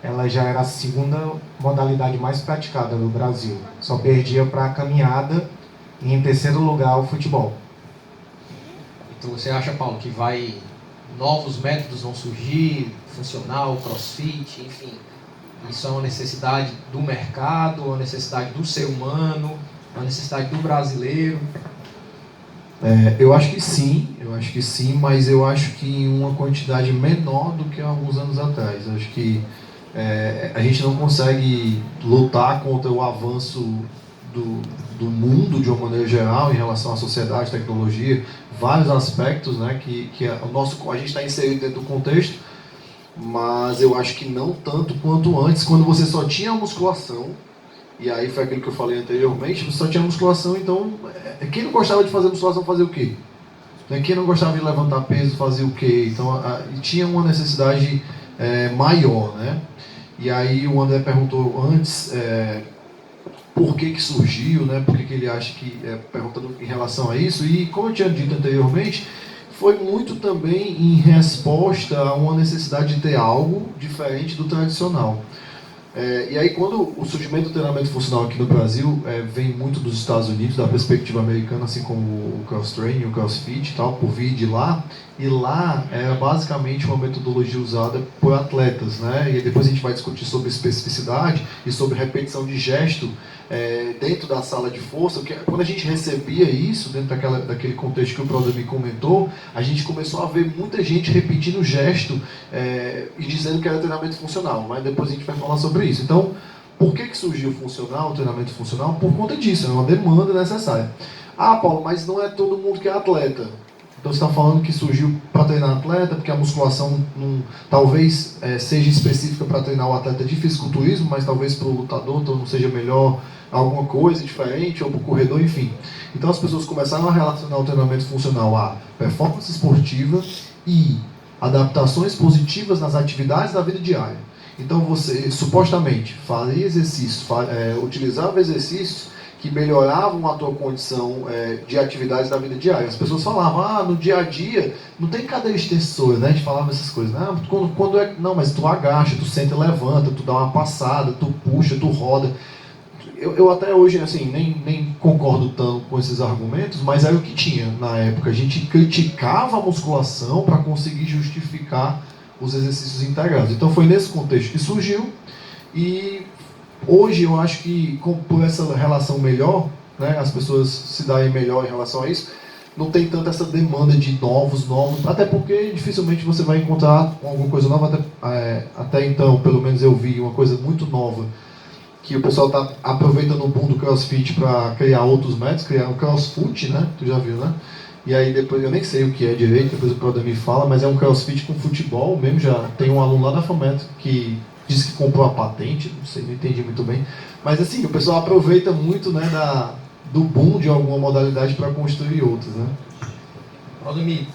ela já era a segunda modalidade mais praticada no Brasil. Só perdia para a caminhada e, em terceiro lugar, o futebol. Então você acha, Paulo, que novos métodos vão surgir, funcional, crossfit, enfim, isso é uma necessidade do mercado, uma necessidade do ser humano, uma necessidade do brasileiro? Eu acho que sim, mas eu acho que em uma quantidade menor do que há alguns anos atrás. Eu acho que a gente não consegue lutar contra o avanço do mundo de uma maneira geral em relação à sociedade, tecnologia, vários aspectos, né, que a gente está inserido dentro do contexto, mas eu acho que não tanto quanto antes, quando você só tinha a musculação. E aí foi aquilo que eu falei anteriormente, você só tinha musculação, então quem não gostava de fazer musculação fazia o quê? Quem não gostava de levantar peso fazia o quê? Então tinha uma necessidade maior, né? E aí o André perguntou antes por que surgiu, né? Por que ele acha que, perguntando em relação a isso, e como eu tinha dito anteriormente, foi muito também em resposta a uma necessidade de ter algo diferente do tradicional. E aí, quando o surgimento do treinamento funcional aqui no Brasil vem muito dos Estados Unidos, da perspectiva americana, assim como o cross-training, o crossfit e tal, por vir de lá, e lá era basicamente uma metodologia usada por atletas, né? E depois a gente vai discutir sobre especificidade e sobre repetição de gesto dentro da sala de força, porque quando a gente recebia isso, dentro daquele contexto que o Prodami comentou, a gente começou a ver muita gente repetindo o gesto e dizendo que era treinamento funcional, mas depois a gente vai falar sobre isso. Então, por que surgiu o treinamento funcional? Por conta disso, é uma demanda necessária. Ah, Paulo, mas não é todo mundo que é atleta. Então você está falando que surgiu para treinar atleta, porque a musculação talvez seja específica para treinar o atleta de fisiculturismo, mas talvez para o lutador então não seja melhor alguma coisa diferente, ou para o corredor, enfim. Então as pessoas começaram a relacionar o treinamento funcional a performance esportiva e adaptações positivas nas atividades da vida diária. Então você, supostamente, fazia exercícios, utilizava exercícios que melhoravam a tua condição de atividades da vida diária. As pessoas falavam, no dia a dia, não tem cadeira extensora, né? A gente falava essas coisas. Não, mas tu agacha, tu senta e levanta, tu dá uma passada, tu puxa, tu roda. Eu até hoje, assim, nem concordo tanto com esses argumentos, mas era o que tinha na época. A gente criticava a musculação para conseguir justificar os exercícios integrados. Então foi nesse contexto que surgiu, e hoje eu acho que por essa relação melhor, né, as pessoas se darem melhor em relação a isso, não tem tanta essa demanda de novos, até porque dificilmente você vai encontrar alguma coisa nova, até então, pelo menos eu vi uma coisa muito nova, que o pessoal está aproveitando o boom do CrossFit para criar outros métodos, criar um CrossFoot, né, tu já viu, né? E aí depois, eu nem sei o que é direito, depois o Prodami me fala, mas é um CrossFit com futebol mesmo, já tem um aluno lá da Fomento que disse que comprou a patente, não sei, não entendi muito bem. Mas assim, o pessoal aproveita muito, né, do boom de alguma modalidade para construir outras, né? Prodami,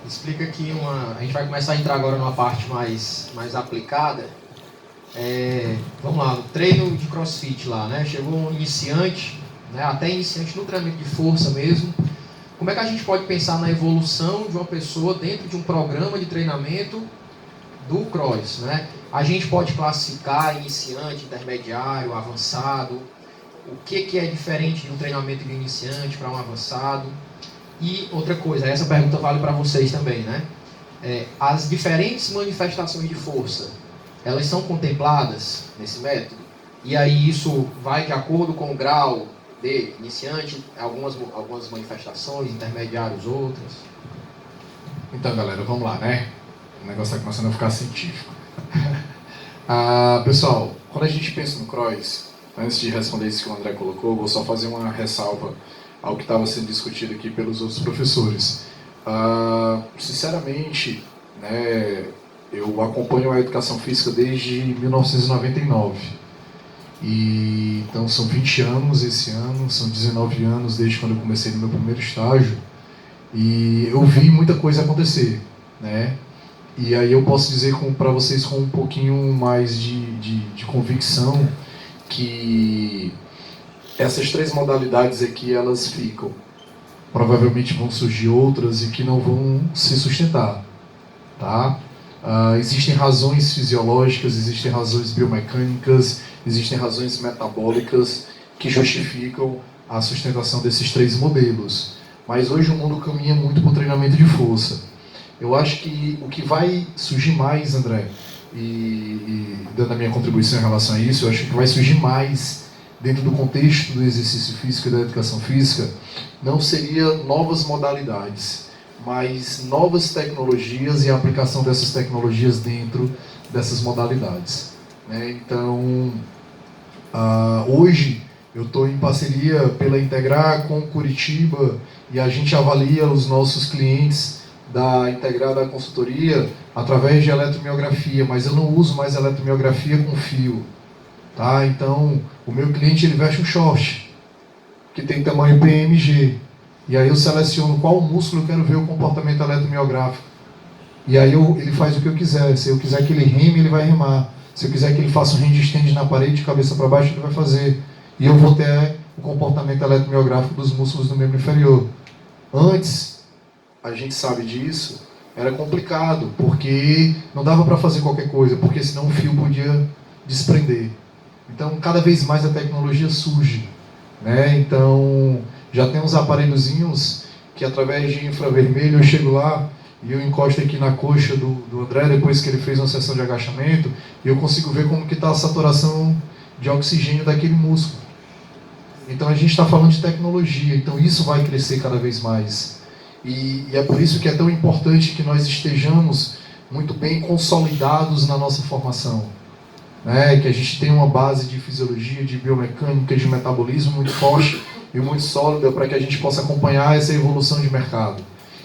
explica aqui a gente vai começar a entrar agora numa parte mais aplicada. Vamos lá, no treino de CrossFit lá, né? Chegou um iniciante, né, até iniciante no treinamento de força mesmo. Como é que a gente pode pensar na evolução de uma pessoa dentro de um programa de treinamento do cross, né? A gente pode classificar iniciante, intermediário, avançado. O que é diferente de um treinamento de iniciante para um avançado? E outra coisa, essa pergunta vale para vocês também, né? As diferentes manifestações de força, elas são contempladas nesse método? E aí isso vai de acordo com o grau de iniciante, algumas manifestações, intermediários outras? Então, galera, vamos lá, né? O negócio está começando a ficar científico. Pessoal, quando a gente pensa no cross, antes de responder isso que o André colocou, vou só fazer uma ressalva ao que estava sendo discutido aqui pelos outros professores. Sinceramente, né, eu acompanho a educação física desde 1999. Então são 20 anos esse ano, são 19 anos desde quando eu comecei no meu primeiro estágio, e eu vi muita coisa acontecer, né? E aí eu posso dizer para vocês com um pouquinho mais de convicção que essas três modalidades aqui, elas ficam. Provavelmente vão surgir outras e que não vão se sustentar, tá? Existem razões fisiológicas, existem razões biomecânicas, existem razões metabólicas que justificam a sustentação desses 3 modelos. Mas hoje o mundo caminha muito para o treinamento de força. Eu acho que o que vai surgir mais, André, e dando a minha contribuição em relação a isso, eu acho que vai surgir mais dentro do contexto do exercício físico e da educação física, não seria novas modalidades, mas novas tecnologias e a aplicação dessas tecnologias dentro dessas modalidades, né? Então, hoje eu estou em parceria pela Integrar com Curitiba e a gente avalia os nossos clientes da Integrar da consultoria através de eletromiografia, mas eu não uso mais eletromiografia com fio, tá? Então, o meu cliente ele veste um short que tem tamanho PMG. E aí eu seleciono qual músculo eu quero ver o comportamento eletromiográfico. E aí ele faz o que eu quiser. Se eu quiser que ele reme, ele vai remar. Se eu quiser que ele faça um handstand na parede de cabeça para baixo, ele vai fazer. E eu vou ter o comportamento eletromiográfico dos músculos do membro inferior. Antes, a gente sabe disso, era complicado, porque não dava para fazer qualquer coisa, porque senão o fio podia desprender. Então, cada vez mais a tecnologia surge, né? Então, já tem uns aparelhozinhos que através de infravermelho eu chego lá e eu encosto aqui na coxa do André, depois que ele fez uma sessão de agachamento, e eu consigo ver como que está a saturação de oxigênio daquele músculo. Então, a gente está falando de tecnologia, então isso vai crescer cada vez mais. E é por isso que é tão importante que nós estejamos muito bem consolidados na nossa formação, né? Que a gente tenha uma base de fisiologia, de biomecânica, de metabolismo muito forte e muito sólida para que a gente possa acompanhar essa evolução de mercado.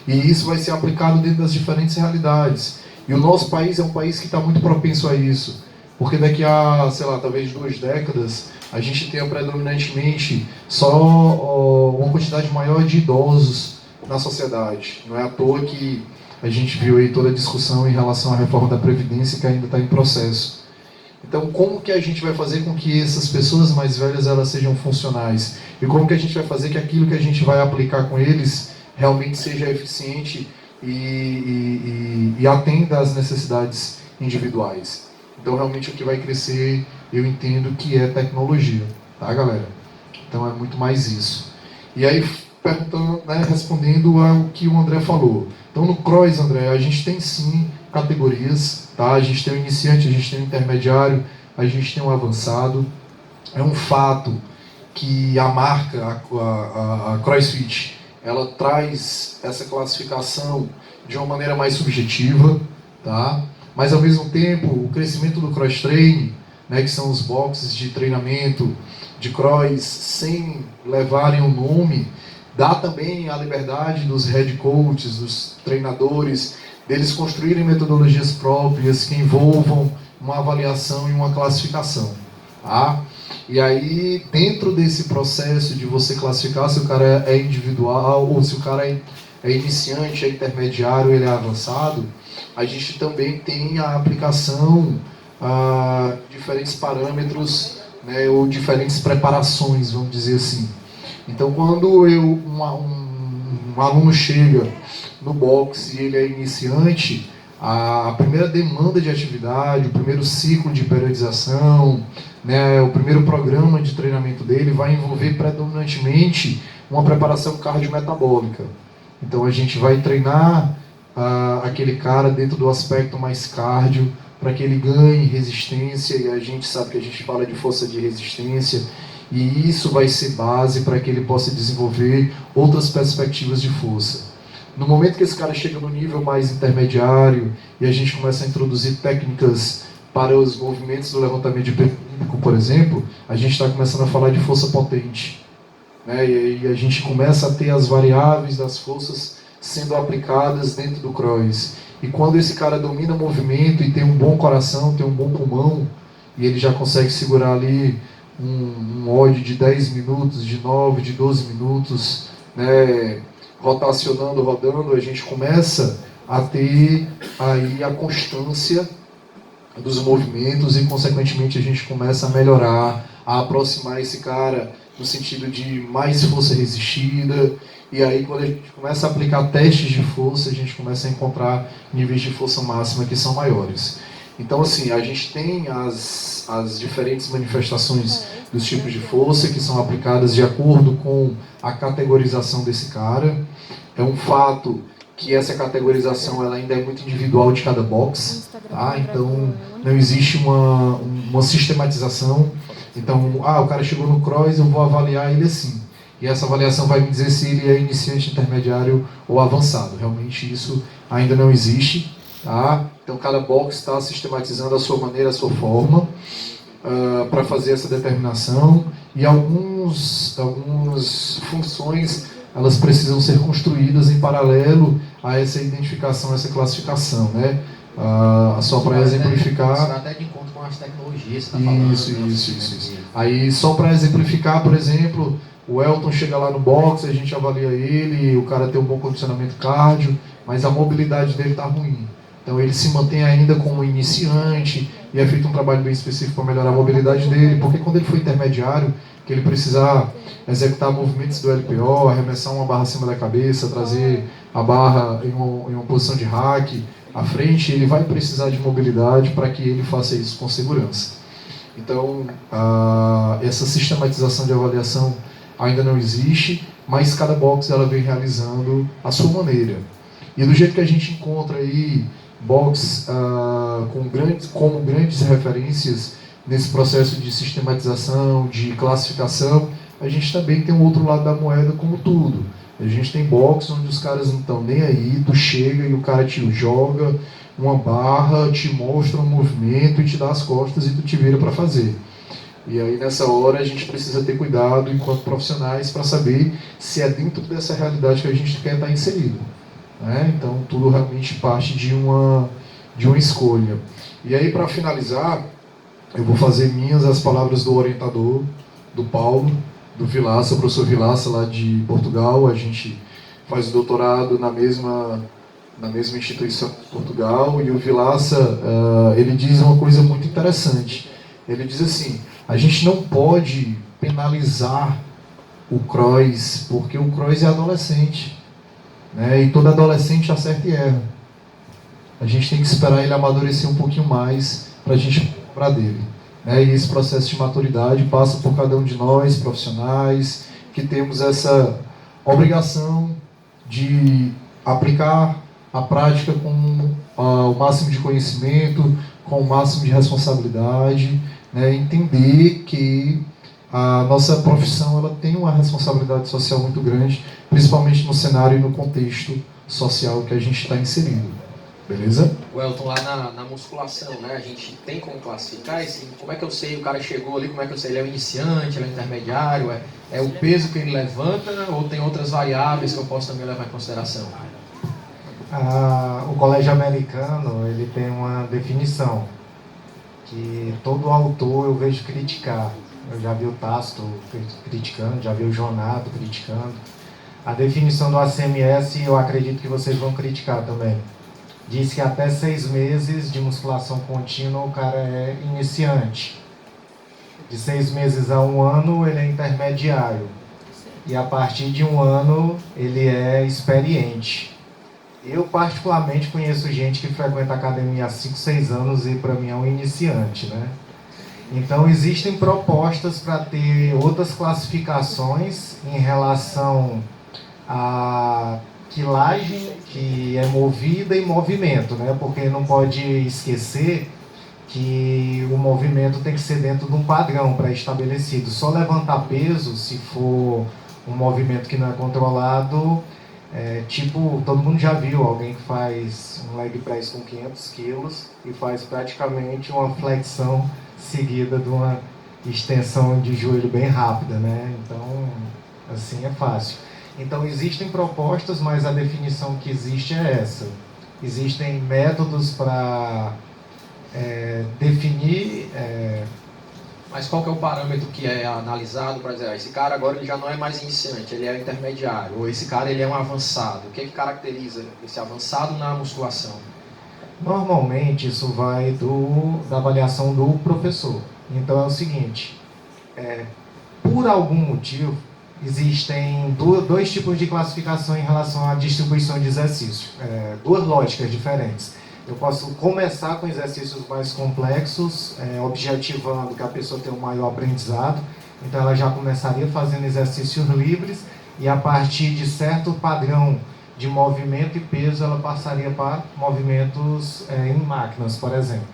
E isso vai ser aplicado dentro das diferentes realidades. E o nosso país é um país que está muito propenso a isso, porque daqui a, sei lá, talvez 2 décadas, a gente tenha predominantemente só uma quantidade maior de idosos na sociedade. Não é à toa que a gente viu aí toda a discussão em relação à reforma da Previdência que ainda está em processo. Então, como que a gente vai fazer com que essas pessoas mais velhas elas sejam funcionais? E como que a gente vai fazer que aquilo que a gente vai aplicar com eles realmente seja eficiente e atenda às necessidades individuais? Então, realmente, o que vai crescer, eu entendo que é tecnologia, tá, galera? Então, é muito mais isso. E aí, perguntando, né, respondendo ao que o André falou. Então, no CROSS, André, a gente tem sim categorias, tá? A gente tem o iniciante, a gente tem o intermediário, a gente tem o avançado. É um fato que a marca, a CrossFit, ela traz essa classificação de uma maneira mais subjetiva, tá? Mas ao mesmo tempo, o crescimento do cross-training, né, que são os boxes de treinamento de cross sem levarem o nome, dá também a liberdade dos head coaches, dos treinadores, deles construírem metodologias próprias que envolvam uma avaliação e uma classificação, tá? E aí, dentro desse processo de você classificar se o cara é individual ou se o cara é iniciante, é intermediário, ele é avançado, a gente também tem a aplicação de diferentes parâmetros, né, ou diferentes preparações, vamos dizer assim. Então, quando um aluno chega no box e ele é iniciante, a primeira demanda de atividade, o primeiro ciclo de periodização, né, o primeiro programa de treinamento dele vai envolver predominantemente uma preparação cardiometabólica. Então, a gente vai treinar aquele cara dentro do aspecto mais cardio, para que ele ganhe resistência, e a gente sabe que a gente fala de força de resistência, e isso vai ser base para que ele possa desenvolver outras perspectivas de força. No momento que esse cara chega no nível mais intermediário e a gente começa a introduzir técnicas para os movimentos do levantamento de peso olímpico, por exemplo, a gente está começando a falar de força potente, né? E a gente começa a ter as variáveis das forças sendo aplicadas dentro do cross. E quando esse cara domina o movimento e tem um bom coração, tem um bom pulmão, e ele já consegue segurar ali um odd de 10 minutos, de 9, de 12 minutos, né, rotacionando, rodando, a gente começa a ter aí a constância dos movimentos e, consequentemente, a gente começa a melhorar, a aproximar esse cara no sentido de mais força resistida, e aí quando a gente começa a aplicar testes de força, a gente começa a encontrar níveis de força máxima que são maiores. Então, assim, a gente tem as diferentes manifestações dos tipos de força que são aplicadas de acordo com a categorização desse cara. É um fato que essa categorização ela ainda é muito individual de cada box, tá? Então não existe uma sistematização. Então, o cara chegou no cross, eu vou avaliar ele assim. E essa avaliação vai me dizer se ele é iniciante, intermediário ou avançado. Realmente isso ainda não existe, tá? Então cada box está sistematizando a sua maneira, a sua forma para fazer essa determinação, e algumas funções elas precisam ser construídas em paralelo a essa identificação, essa classificação, né? Só para exemplificar... Isso até de encontro com as tecnologias, você está falando. Isso. Aí, só para exemplificar, por exemplo, o Elton chega lá no box, a gente avalia ele, o cara tem um bom condicionamento cardio, mas a mobilidade dele está ruim. Então ele se mantém ainda como iniciante e é feito um trabalho bem específico para melhorar a mobilidade dele, porque quando ele for intermediário, que ele precisar executar movimentos do LPO, arremessar uma barra acima da cabeça, trazer a barra em uma posição de hack à frente, ele vai precisar de mobilidade para que ele faça isso com segurança. Então, essa sistematização de avaliação ainda não existe, mas cada box ela vem realizando a sua maneira. E do jeito que a gente encontra aí box como grandes referências nesse processo de sistematização, de classificação, a gente também tem um outro lado da moeda como tudo. A gente tem box onde os caras não estão nem aí, tu chega e o cara te joga uma barra, te mostra um movimento e te dá as costas e tu te vira para fazer. E aí nessa hora a gente precisa ter cuidado enquanto profissionais para saber se é dentro dessa realidade que a gente quer estar inserido. Né? Então tudo realmente parte de uma escolha. E aí para finalizar, eu vou fazer minhas as palavras do orientador, do Paulo, do Vilaça, o professor Vilaça lá de Portugal. A gente faz o doutorado na mesma instituição de Portugal, e o Vilaça ele diz uma coisa muito interessante. Ele diz assim: a gente não pode penalizar o cross, porque o cross é adolescente, né? E todo adolescente acerta e erra. A gente tem que esperar ele amadurecer um pouquinho mais para a gente cobrar dele, né? E esse processo de maturidade passa por cada um de nós, profissionais, que temos essa obrigação de aplicar a prática com o máximo de conhecimento, com o máximo de responsabilidade, né? Entender que a nossa profissão ela tem uma responsabilidade social muito grande, principalmente no cenário e no contexto social que a gente está inserido. Beleza? O Elton, lá na musculação, né, a gente tem como classificar assim, como é que eu sei, o cara chegou ali, como é que eu sei, ele é um iniciante, ele é um intermediário, é o peso que ele levanta, ou tem outras variáveis que eu posso também levar em consideração? O colégio americano ele tem uma definição que todo autor eu vejo criticar. Eu já vi o Tácito criticando, já vi o Jonato criticando. A definição do ACMS eu acredito que vocês vão criticar também. Diz que até 6 meses de musculação contínua o cara é iniciante. De 6 meses a 1 ano ele é intermediário. E a partir de 1 ano ele é experiente. Eu particularmente conheço gente que frequenta a academia há 5, 6 anos e para mim é um iniciante, né? Então existem propostas para ter outras classificações em relação a quilagem, que é movida, e movimento, né? Porque não pode esquecer que o movimento tem que ser dentro de um padrão pré-estabelecido. Só levantar peso, se for um movimento que não é controlado, tipo, todo mundo já viu alguém que faz um leg press com 500 quilos e faz praticamente uma flexão seguida de uma extensão de joelho bem rápida, né? Então, assim é fácil. Então existem propostas, mas a definição que existe é essa. Existem métodos para definir... Mas qual que é o parâmetro que é analisado para dizer, esse cara agora ele já não é mais iniciante, ele é intermediário, ou esse cara ele é um avançado? O que é que caracteriza esse avançado na musculação? Normalmente isso vai da avaliação do professor. Então é o seguinte, por algum motivo, existem dois tipos de classificação em relação à distribuição de exercícios, duas lógicas diferentes. Eu posso começar com exercícios mais complexos, objetivando que a pessoa tenha um maior aprendizado, então ela já começaria fazendo exercícios livres e a partir de certo padrão de movimento e peso ela passaria para movimentos em máquinas, por exemplo.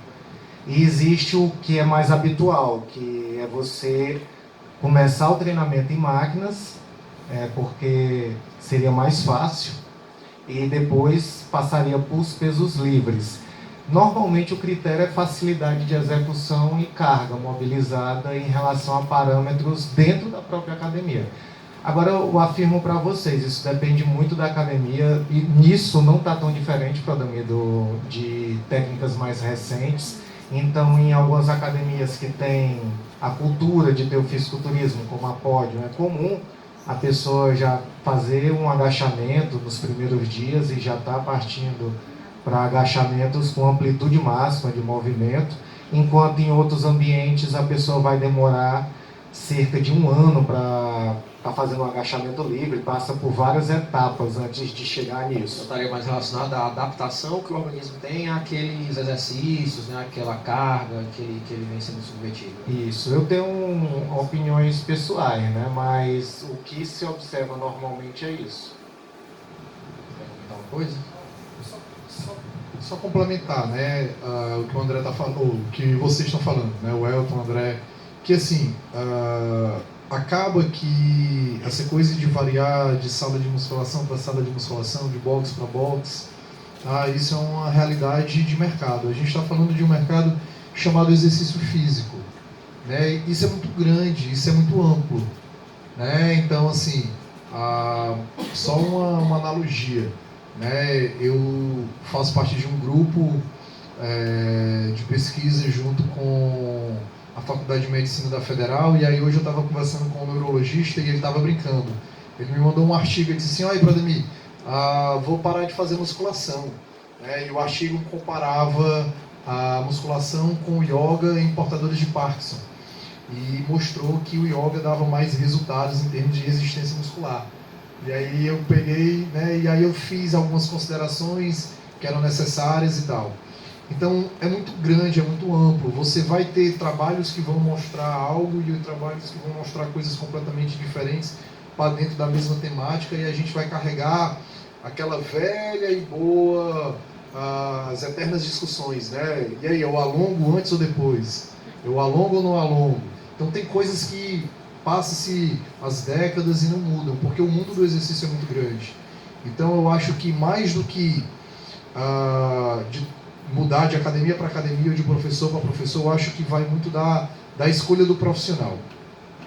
E existe o que é mais habitual, que é você começar o treinamento em máquinas, porque seria mais fácil, e depois passaria para os pesos livres. Normalmente o critério é facilidade de execução e carga mobilizada em relação a parâmetros dentro da própria academia. Agora eu afirmo para vocês, isso depende muito da academia, e nisso não está tão diferente, Prodamir, de técnicas mais recentes. Então, em algumas academias que têm a cultura de ter o fisiculturismo como a pódio, é comum a pessoa já fazer um agachamento nos primeiros dias e já está partindo para agachamentos com amplitude máxima de movimento, enquanto em outros ambientes a pessoa vai demorar cerca de 1 ano para fazer um agachamento livre, passa por várias etapas antes de chegar nisso. Eu estaria mais relacionado à adaptação que o organismo tem àqueles exercícios, né, àquela carga que ele vem sendo submetido. Isso, eu tenho opiniões pessoais, né, mas o que se observa normalmente é isso. Quer uma coisa? Só complementar, né, o que o André está falando, o que vocês estão falando, né, o Elton, o André, que assim, acaba que essa coisa de variar de sala de musculação para sala de musculação, de box para box, isso é uma realidade de mercado. A gente está falando de um mercado chamado exercício físico, né? Isso é muito grande, isso é muito amplo, né? Então, assim, só uma analogia, né? Eu faço parte de um grupo de pesquisa junto com a Faculdade de Medicina da Federal, e aí hoje eu estava conversando com um neurologista e ele estava brincando. Ele me mandou um artigo e disse assim: olha, Prodamir, vou parar de fazer musculação. E o artigo comparava a musculação com o yoga em portadores de Parkinson. E mostrou que o yoga dava mais resultados em termos de resistência muscular. E aí eu peguei, né, e aí eu fiz algumas considerações que eram necessárias e tal. Então, é muito grande, é muito amplo. Você vai ter trabalhos que vão mostrar algo e trabalhos que vão mostrar coisas completamente diferentes para dentro da mesma temática, e a gente vai carregar aquela velha e boa, as eternas discussões, né? E aí, eu alongo antes ou depois? Eu alongo ou não alongo? Então, tem coisas que passam-se as décadas e não mudam, porque o mundo do exercício é muito grande. Então, eu acho que mais do que mudar de academia para academia ou de professor para professor, eu acho que vai muito da escolha do profissional.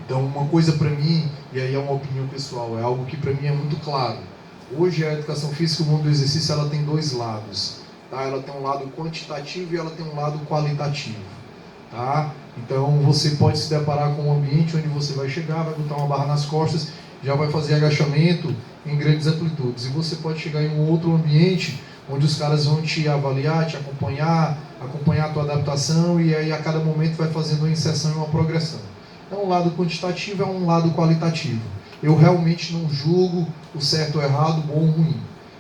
Então, uma coisa para mim, e aí é uma opinião pessoal, é algo que para mim é muito claro. Hoje a educação física, o mundo do exercício, ela tem dois lados. Tá? Ela tem um lado quantitativo e ela tem um lado qualitativo. Tá? Então, você pode se deparar com um ambiente onde você vai chegar, vai botar uma barra nas costas, já vai fazer agachamento em grandes amplitudes. E você pode chegar em um outro ambiente onde os caras vão te avaliar, te acompanhar a tua adaptação, e aí a cada momento vai fazendo uma inserção e uma progressão. Então, um lado quantitativo é um lado qualitativo. Eu realmente não julgo o certo ou errado, bom ou ruim.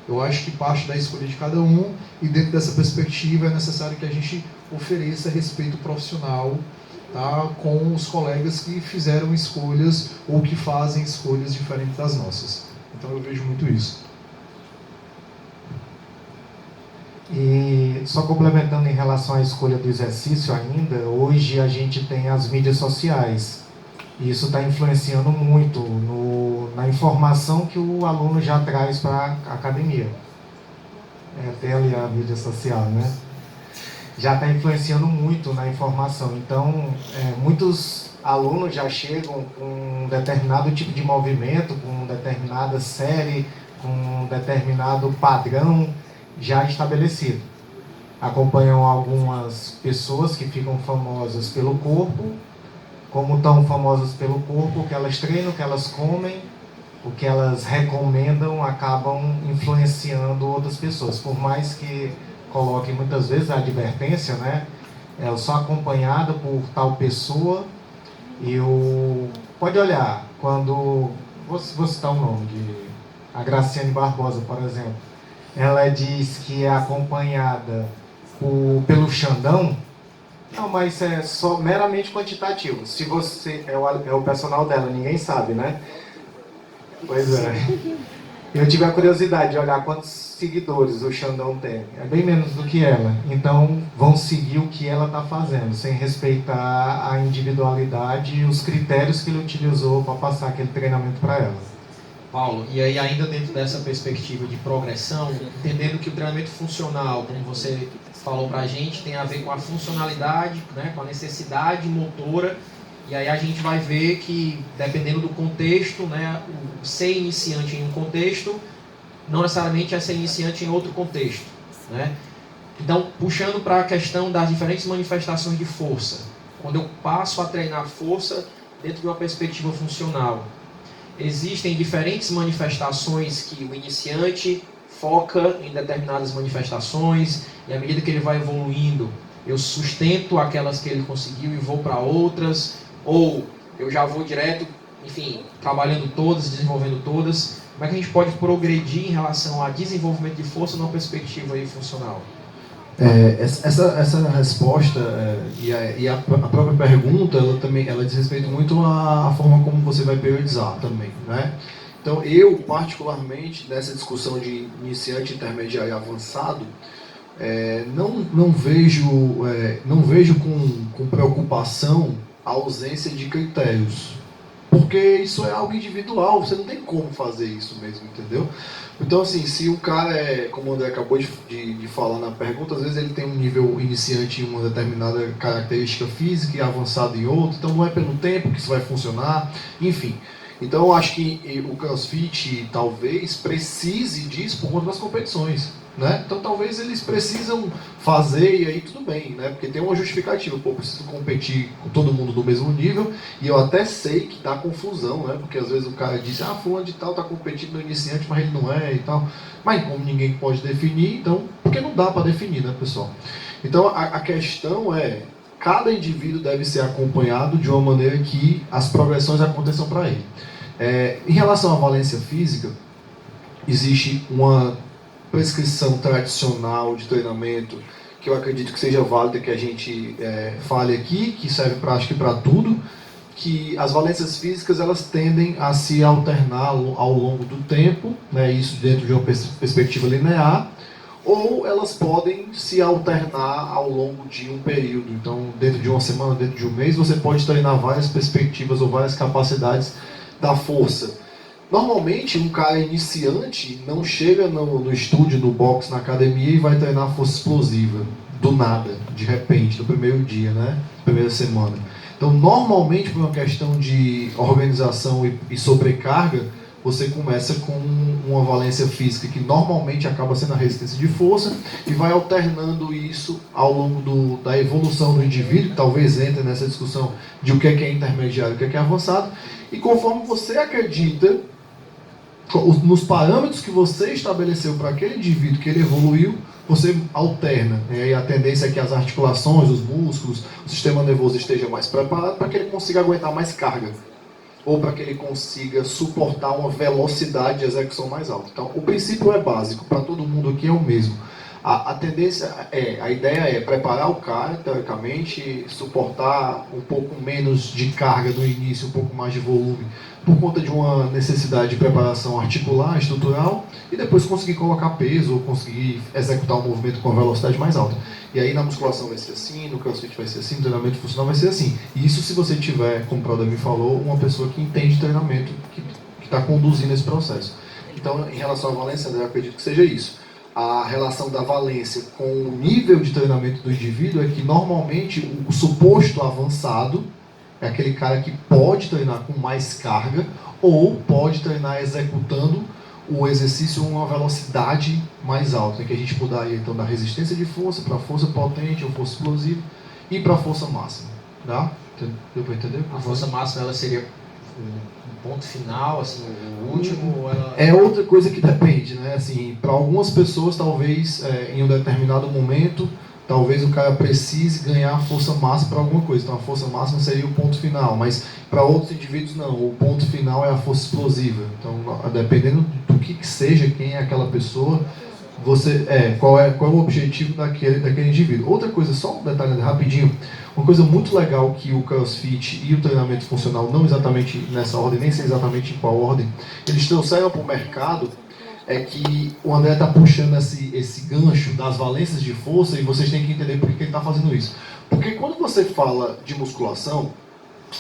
Eu acho que parte da escolha de cada um, e dentro dessa perspectiva é necessário que a gente ofereça respeito profissional, tá, com os colegas que fizeram escolhas ou que fazem escolhas diferentes das nossas. Então eu vejo muito isso. E só complementando em relação à escolha do exercício ainda, hoje a gente tem as mídias sociais. E isso está influenciando muito na informação que o aluno já traz para a academia. Tem ali a mídia social, né? Já está influenciando muito na informação. Então, muitos alunos já chegam com um determinado tipo de movimento, com determinada série, com um determinado padrão já estabelecido. Acompanham algumas pessoas que ficam famosas pelo corpo, como tão famosas pelo corpo, o que elas treinam, o que elas comem, o que elas recomendam, acabam influenciando outras pessoas. Por mais que coloquem muitas vezes a advertência, né? Eu sou acompanhado por tal pessoa, eu Pode olhar, quando, vou citar um nome, a Graciane Barbosa, por exemplo, ela diz que é acompanhada pelo Xandão. Não, mas é só meramente quantitativo. Se você é o personal dela, ninguém sabe, né? Pois é. Eu tive a curiosidade de olhar quantos seguidores o Xandão tem. É bem menos do que ela. Então, vão seguir o que ela está fazendo, sem respeitar a individualidade e os critérios que ele utilizou para passar aquele treinamento para ela. Paulo, e aí ainda dentro dessa perspectiva de progressão, entendendo que o treinamento funcional, como você falou para a gente, tem a ver com a funcionalidade, né, com a necessidade motora, e aí a gente vai ver que, dependendo do contexto, né, o ser iniciante em um contexto, não necessariamente é ser iniciante em outro contexto, né? Então, puxando para a questão das diferentes manifestações de força, quando eu passo a treinar força dentro de uma perspectiva funcional, existem diferentes manifestações que o iniciante foca em determinadas manifestações e à medida que ele vai evoluindo, eu sustento aquelas que ele conseguiu e vou para outras, ou eu já vou direto, enfim, trabalhando todas, desenvolvendo todas. Como é que a gente pode progredir em relação a desenvolvimento de força numa perspectiva aí funcional? Essa resposta e a própria pergunta, ela diz respeito muito à forma como você vai periodizar também, né? Então, eu, particularmente, nessa discussão de iniciante, intermediário e avançado, não vejo com preocupação a ausência de critérios, porque isso é algo individual, você não tem como fazer isso mesmo, entendeu? Então, assim, se o cara como o André acabou de falar na pergunta, às vezes ele tem um nível iniciante em uma determinada característica física e avançado em outra, então não é pelo tempo que isso vai funcionar, enfim. Então, eu acho que o CrossFit talvez precise disso por conta das competições, né? Então, talvez eles precisam fazer e aí tudo bem, né? Porque tem uma justificativa, pô, eu preciso competir com todo mundo do mesmo nível e eu até sei que dá confusão, né? Porque às vezes o cara diz, fulano de tal tá competindo no iniciante, mas ele não é e tal. Mas como ninguém pode definir, então, porque não dá para definir, né, pessoal? Então, a questão cada indivíduo deve ser acompanhado de uma maneira que as progressões aconteçam para ele. Em relação à valência física, existe uma prescrição tradicional de treinamento que eu acredito que seja válida, que a gente fale aqui, que serve para tudo, que as valências físicas elas tendem a se alternar ao longo do tempo, né, isso dentro de uma perspectiva linear, ou elas podem se alternar ao longo de um período. Então, dentro de uma semana, dentro de um mês, você pode treinar várias perspectivas ou várias capacidades da força. Normalmente, um cara iniciante não chega no estúdio, no box, na academia e vai treinar força explosiva, do nada, de repente, no primeiro dia, né? Primeira semana. Então, normalmente, por uma questão de organização e sobrecarga, você começa com uma valência física que normalmente acaba sendo a resistência de força e vai alternando isso ao longo da evolução do indivíduo, que talvez entre nessa discussão de o que é intermediário e o que é avançado, e conforme você acredita, nos parâmetros que você estabeleceu para aquele indivíduo que ele evoluiu, você alterna. E a tendência é que as articulações, os músculos, o sistema nervoso esteja mais preparado para que ele consiga aguentar mais carga, ou para que ele consiga suportar uma velocidade de execução mais alta. Então, o princípio é básico, para todo mundo aqui é o mesmo. A tendência a ideia é preparar o cara, teoricamente, suportar um pouco menos de carga no início, um pouco mais de volume, por conta de uma necessidade de preparação articular, estrutural, e depois conseguir colocar peso ou conseguir executar o movimento com a velocidade mais alta. E aí na musculação vai ser assim, no CrossFit vai ser assim, no treinamento funcional vai ser assim. E isso se você tiver, como o Claudemir falou, uma pessoa que entende treinamento, que está conduzindo esse processo. Então, em relação à valência, André, eu acredito que seja isso. A relação da valência com o nível de treinamento do indivíduo é que normalmente o suposto avançado é aquele cara que pode treinar com mais carga ou pode treinar executando o exercício a uma velocidade mais alta, que a gente mudaria então da resistência de força para força potente ou força explosiva e para força máxima. Tá? Deu para entender? A força máxima ela seria um ponto final, assim, o último? Ou ela... É outra coisa que depende, né? Assim, para algumas pessoas, talvez em um determinado momento, talvez o cara precise ganhar força máxima para alguma coisa. Então a força máxima seria o ponto final, mas para outros indivíduos não. O ponto final é a força explosiva. Então, dependendo do que seja, quem é aquela pessoa, qual é o objetivo daquele indivíduo. Outra coisa, só um detalhe rapidinho, uma coisa muito legal que o CrossFit e o treinamento funcional, não exatamente nessa ordem, nem sei exatamente em qual ordem, eles trouxeram para o mercado, é que o André está puxando esse gancho das valências de força, e vocês têm que entender por que ele está fazendo isso. Porque quando você fala de musculação,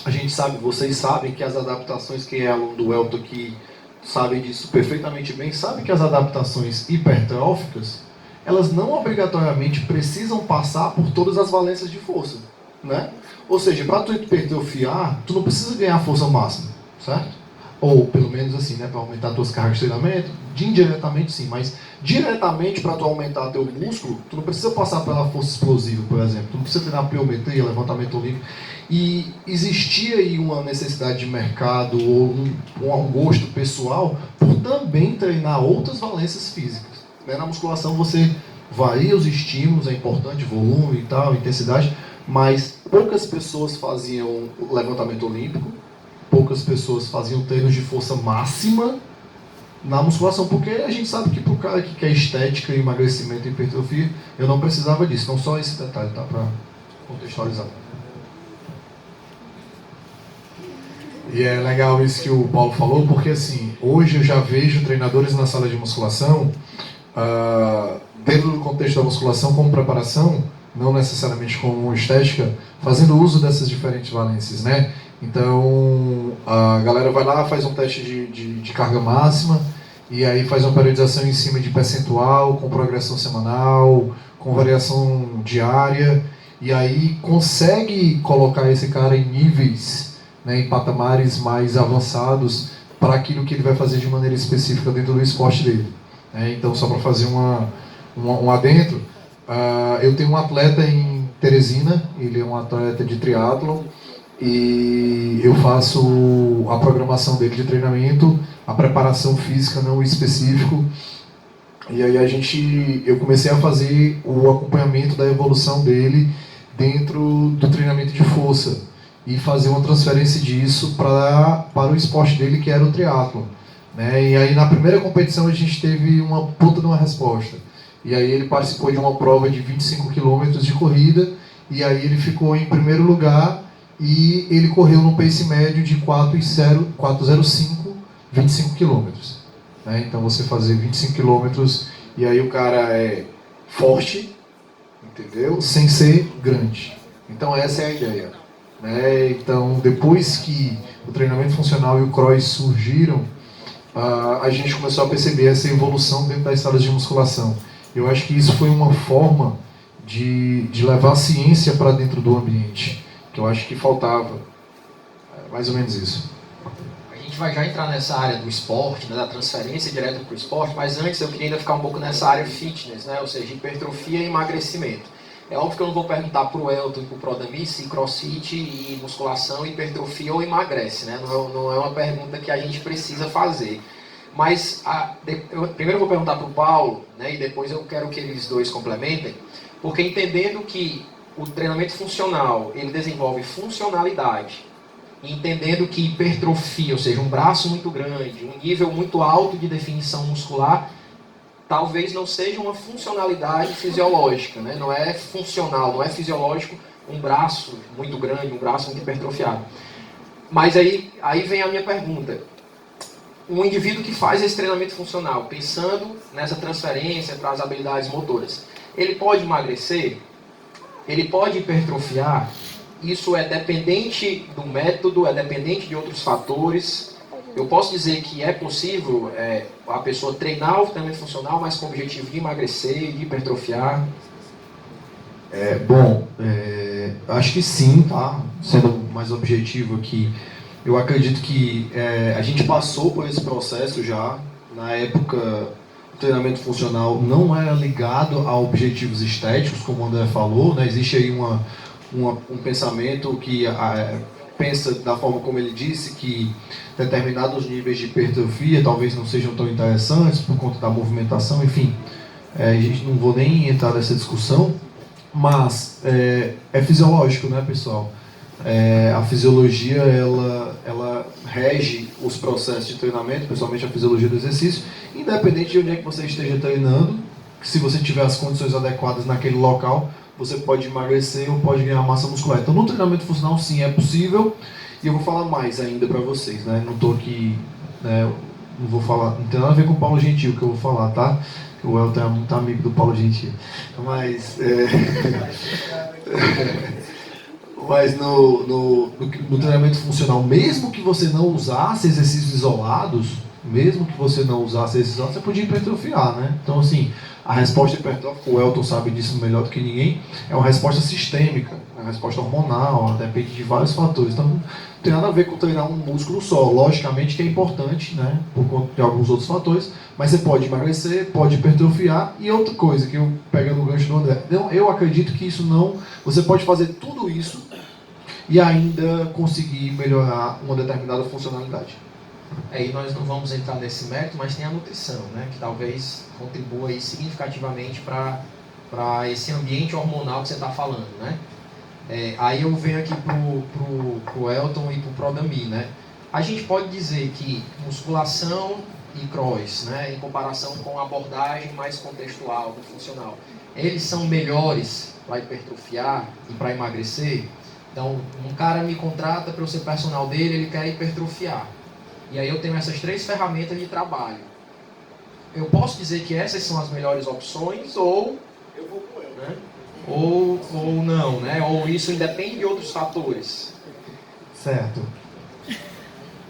a gente sabe, vocês sabem que as adaptações, quem é aluno do Elton aqui sabem disso perfeitamente bem, sabe que as adaptações hipertróficas, elas não obrigatoriamente precisam passar por todas as valências de força, né? Ou seja, para tu hipertrofiar, tu não precisa ganhar força máxima, certo? Ou pelo menos assim, né, para aumentar as tuas cargas de treinamento, indiretamente sim, mas diretamente para tu aumentar teu músculo, tu não precisa passar pela força explosiva, por exemplo, tu não precisa treinar pliometria, levantamento olímpico. E existia aí uma necessidade de mercado ou um gosto pessoal por também treinar outras valências físicas, né? Na musculação você varia os estímulos, é importante, volume e tal, intensidade, mas poucas pessoas faziam levantamento olímpico, poucas pessoas faziam treinos de força máxima na musculação, porque a gente sabe que para o cara que quer estética, emagrecimento e hipertrofia, eu não precisava disso. Então só esse detalhe, tá, para contextualizar. E é legal isso que o Paulo falou, porque assim, hoje eu já vejo treinadores na sala de musculação, dentro do contexto da musculação como preparação, não necessariamente como estética, fazendo uso dessas diferentes valências, né? Então, a galera vai lá, faz um teste de carga máxima, e aí faz uma periodização em cima de percentual, com progressão semanal, com variação diária, e aí consegue colocar esse cara em níveis, né, em patamares mais avançados para aquilo que ele vai fazer de maneira específica dentro do esporte dele. Então, só para fazer um adentro, eu tenho um atleta em Teresina, ele é um atleta de triatlon, e eu faço a programação dele de treinamento, a preparação física não específico, e aí eu comecei a fazer o acompanhamento da evolução dele dentro do treinamento de força e fazer uma transferência disso para o esporte dele, que era o triatlon, né? E aí na primeira competição a gente teve uma puta de uma resposta, e aí ele participou de uma prova de 25 km de corrida, e aí ele ficou em primeiro lugar, e ele correu no pace médio de 4:05, 25 km. Né? Então você fazer 25 km, e aí o cara é forte, entendeu? Sem ser grande. Então essa é a ideia. Né? Então depois que o treinamento funcional e o cross surgiram, a gente começou a perceber essa evolução dentro das salas de musculação. Eu acho que isso foi uma forma de levar a ciência para dentro do ambiente, que eu acho que faltava. Mais ou menos isso. A gente vai já entrar nessa área do esporte, né, da transferência direta para o esporte, mas antes eu queria ainda ficar um pouco nessa área fitness, né, ou seja, hipertrofia e emagrecimento. É óbvio que eu não vou perguntar para o Elton e para o Prodami se crossfit e musculação, hipertrofia ou emagrece, né? Não é uma pergunta que a gente precisa fazer. Mas primeiro eu vou perguntar para o Paulo, né, e depois eu quero que eles dois complementem, porque entendendo que o treinamento funcional ele desenvolve funcionalidade, e entendendo que hipertrofia, ou seja, um braço muito grande, um nível muito alto de definição muscular, talvez não seja uma funcionalidade fisiológica, né? Não é funcional, não é fisiológico um braço muito grande, um braço muito hipertrofiado. Mas aí vem a minha pergunta. Um indivíduo que faz esse treinamento funcional, pensando nessa transferência para as habilidades motoras, ele pode emagrecer? Ele pode hipertrofiar? Isso é dependente do método, é dependente de outros fatores? Eu posso dizer que é possível a pessoa treinar o treinamento funcional, mas com o objetivo de emagrecer, de hipertrofiar? Acho que sim, tá? Sendo mais objetivo aqui, eu acredito que a gente passou por esse processo já. Na época, o treinamento funcional não era ligado a objetivos estéticos, como o André falou, né? Existe aí um pensamento que pensa da forma como ele disse, que determinados níveis de hipertrofia talvez não sejam tão interessantes por conta da movimentação, enfim. A gente não vou nem entrar nessa discussão, Mas é fisiológico, né, pessoal? A fisiologia, ela rege os processos de treinamento, principalmente a fisiologia do exercício, independente de onde é que você esteja treinando, que se você tiver as condições adequadas naquele local, você pode emagrecer ou pode ganhar massa muscular. Então, no treinamento funcional, sim, é possível. E eu vou falar mais ainda para vocês, né? Não estou aqui, né? Não vou falar, não tem nada a ver com o Paulo Gentil que eu vou falar, tá? O Elton é muito amigo do Paulo Gentil. Mas, mas no treinamento funcional, mesmo que você não usasse exercícios isolados, você podia hipertrofiar, né? Então, assim, a resposta hipertrófica, o Elton sabe disso melhor do que ninguém, é uma resposta sistêmica, é uma resposta hormonal, depende de vários fatores. Então, não tem nada a ver com treinar um músculo só. Logicamente que é importante, né, por conta de alguns outros fatores, mas você pode emagrecer, pode hipertrofiar. E outra coisa que eu pego no gancho do André, eu acredito que isso não... Você pode fazer tudo isso e ainda conseguir melhorar uma determinada funcionalidade. E nós não vamos entrar nesse mérito, mas tem a nutrição, né, que talvez contribua aí significativamente para esse ambiente hormonal que você está falando, né? Aí eu venho aqui pro Elton e pro Prodami, né? A gente pode dizer que musculação e cross, né, em comparação com a abordagem mais contextual do funcional, eles são melhores para hipertrofiar e para emagrecer. Então, um cara me contrata para eu ser personal dele, ele quer hipertrofiar. E aí eu tenho essas 3 ferramentas de trabalho. Eu posso dizer que essas são as melhores opções ou eu vou com ele, né? Ou não, né? Ou isso independe de outros fatores. Certo.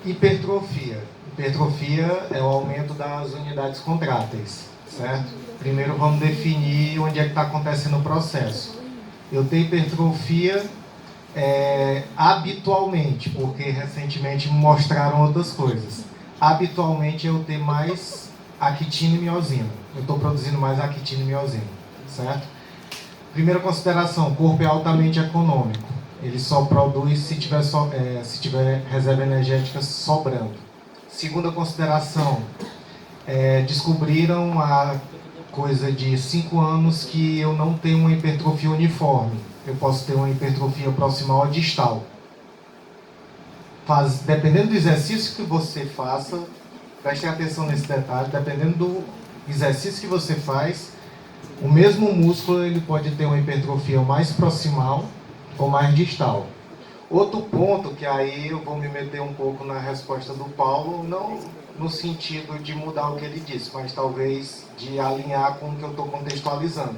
Hipertrofia. Hipertrofia é o aumento das unidades contráteis, certo? Primeiro vamos definir onde é que está acontecendo o processo. Eu tenho hipertrofia habitualmente, porque recentemente me mostraram outras coisas. Habitualmente eu tenho mais actina e miosina. Eu estou produzindo mais actina e miosina, certo? Primeira consideração, o corpo é altamente econômico. Ele só produz se tiver reserva energética sobrando. Segunda consideração, descobriram há coisa de 5 anos que eu não tenho uma hipertrofia uniforme. Eu posso ter uma hipertrofia proximal ou distal. Dependendo do exercício que você faça, prestem atenção nesse detalhe, dependendo do exercício que você faz, o mesmo músculo ele pode ter uma hipertrofia mais proximal ou mais distal. Outro ponto, que aí eu vou me meter um pouco na resposta do Paulo, não no sentido de mudar o que ele disse, mas talvez de alinhar com o que eu estou contextualizando.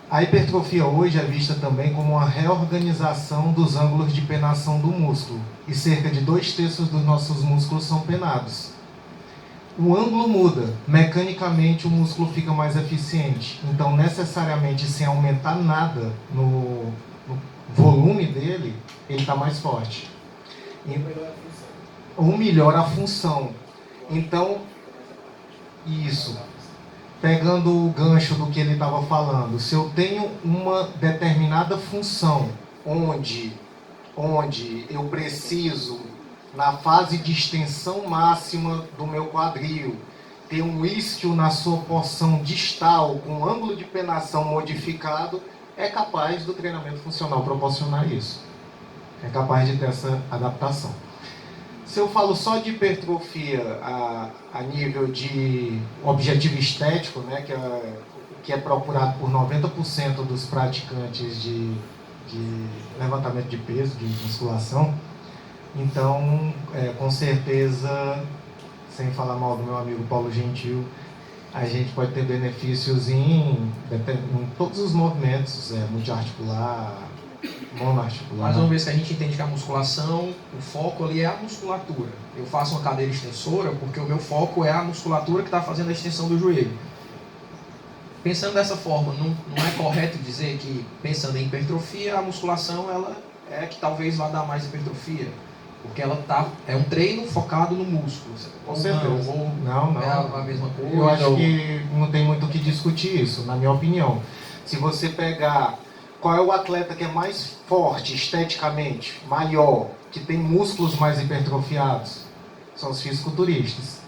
A hipertrofia hoje é vista também como uma reorganização dos ângulos de penação do músculo, e cerca de 2/3 dos nossos músculos são penados. O ângulo muda, mecanicamente o músculo fica mais eficiente, então necessariamente sem aumentar nada no volume dele, ele está mais forte. Ou melhora a função. Então, isso. Pegando o gancho do que ele estava falando, se eu tenho uma determinada função onde eu preciso, na fase de extensão máxima do meu quadril, ter um isquio na sua porção distal, com ângulo de penação modificado, é capaz do treinamento funcional proporcionar isso. É capaz de ter essa adaptação. Se eu falo só de hipertrofia a nível de objetivo estético, né, que é procurado por 90% dos praticantes de levantamento de peso, de musculação, então, com certeza, sem falar mal do meu amigo Paulo Gentil, a gente pode ter benefícios em todos os movimentos, multiarticular, monoarticular. Mas uma vez que a gente entende que a musculação, o foco ali é a musculatura. Eu faço uma cadeira extensora porque o meu foco é a musculatura que está fazendo a extensão do joelho. Pensando dessa forma, não é correto dizer que, pensando em hipertrofia, a musculação ela é que talvez vá dar mais hipertrofia? Porque ela é um treino focado no músculo. Com certeza. Não. É a mesma coisa. Eu acho que não tem muito o que discutir isso, na minha opinião. Se você pegar qual é o atleta que é mais forte esteticamente, maior, que tem músculos mais hipertrofiados, são os fisiculturistas,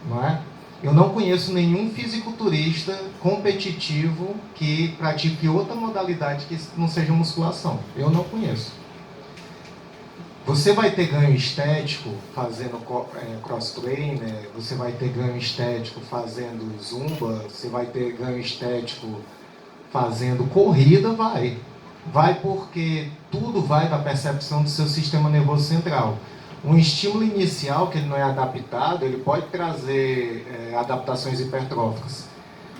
não é? Eu não conheço nenhum fisiculturista competitivo que pratique outra modalidade que não seja musculação. Eu não conheço. Você vai ter ganho estético fazendo cross-trainer, você vai ter ganho estético fazendo zumba, você vai ter ganho estético fazendo corrida, vai. Vai porque tudo vai da percepção do seu sistema nervoso central. Um estímulo inicial que ele não é adaptado, ele pode trazer adaptações hipertróficas.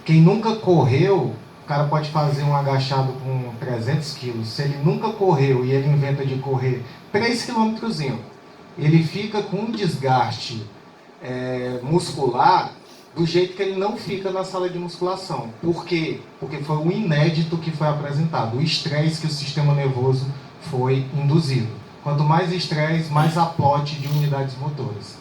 Quem nunca correu, o cara pode fazer um agachado com 300 quilos. Se ele nunca correu e ele inventa de correr 3 quilômetros, ele fica com um desgaste muscular do jeito que ele não fica na sala de musculação. Por quê? Porque foi o inédito que foi apresentado, o estresse que o sistema nervoso foi induzido. Quanto mais estresse, mais aplote de unidades motoras.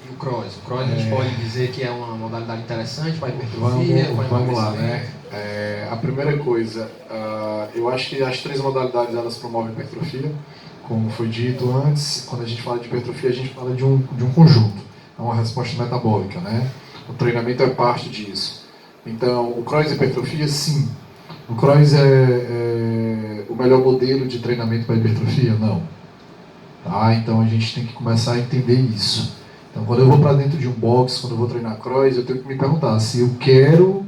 E o cross? O cross a gente pode dizer que é uma modalidade interessante para hipertrofia? Vamos lá, né? A primeira coisa, eu acho que as 3 modalidades elas promovem hipertrofia. Como foi dito antes, quando a gente fala de hipertrofia, a gente fala de um conjunto. É uma resposta metabólica, né? O treinamento é parte disso. Então, o cross hipertrofia, sim. O cross é o melhor modelo de treinamento para hipertrofia? Não. Tá? Então, a gente tem que começar a entender isso. Então, quando eu vou para dentro de um box, quando eu vou treinar cross, eu tenho que me perguntar se eu quero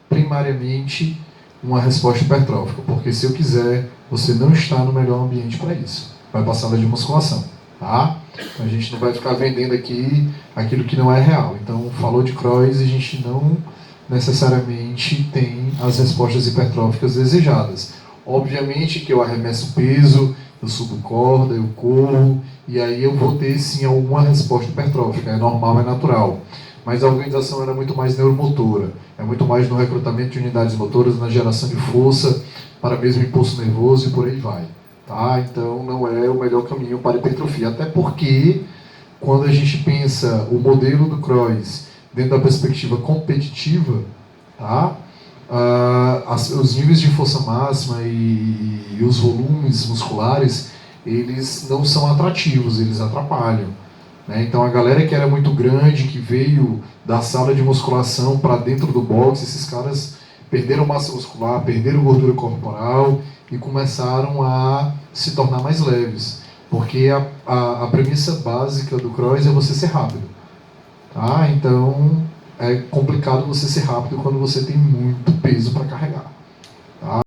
primariamente uma resposta hipertrófica, porque se eu quiser, você não está no melhor ambiente para isso. Vai para a sala de musculação, tá? Então a gente não vai ficar vendendo aqui aquilo que não é real. Então, falou de cross, a gente não necessariamente tem as respostas hipertróficas desejadas. Obviamente que eu arremesso peso, eu subo corda, eu corro, e aí eu vou ter sim alguma resposta hipertrófica, é normal, é natural. Mas a organização era muito mais neuromotora, é muito mais no recrutamento de unidades motoras, na geração de força, para mesmo impulso nervoso e por aí vai. Tá? Então não é o melhor caminho para a hipertrofia, até porque quando a gente pensa o modelo do cross dentro da perspectiva competitiva, tá? Os níveis de força máxima e os volumes musculares, eles não são atrativos, eles atrapalham. Então a galera que era muito grande, que veio da sala de musculação para dentro do boxe, esses caras perderam massa muscular, perderam gordura corporal e começaram a se tornar mais leves. Porque a premissa básica do cross é você ser rápido. Tá? Então é complicado você ser rápido quando você tem muito peso para carregar. Tá?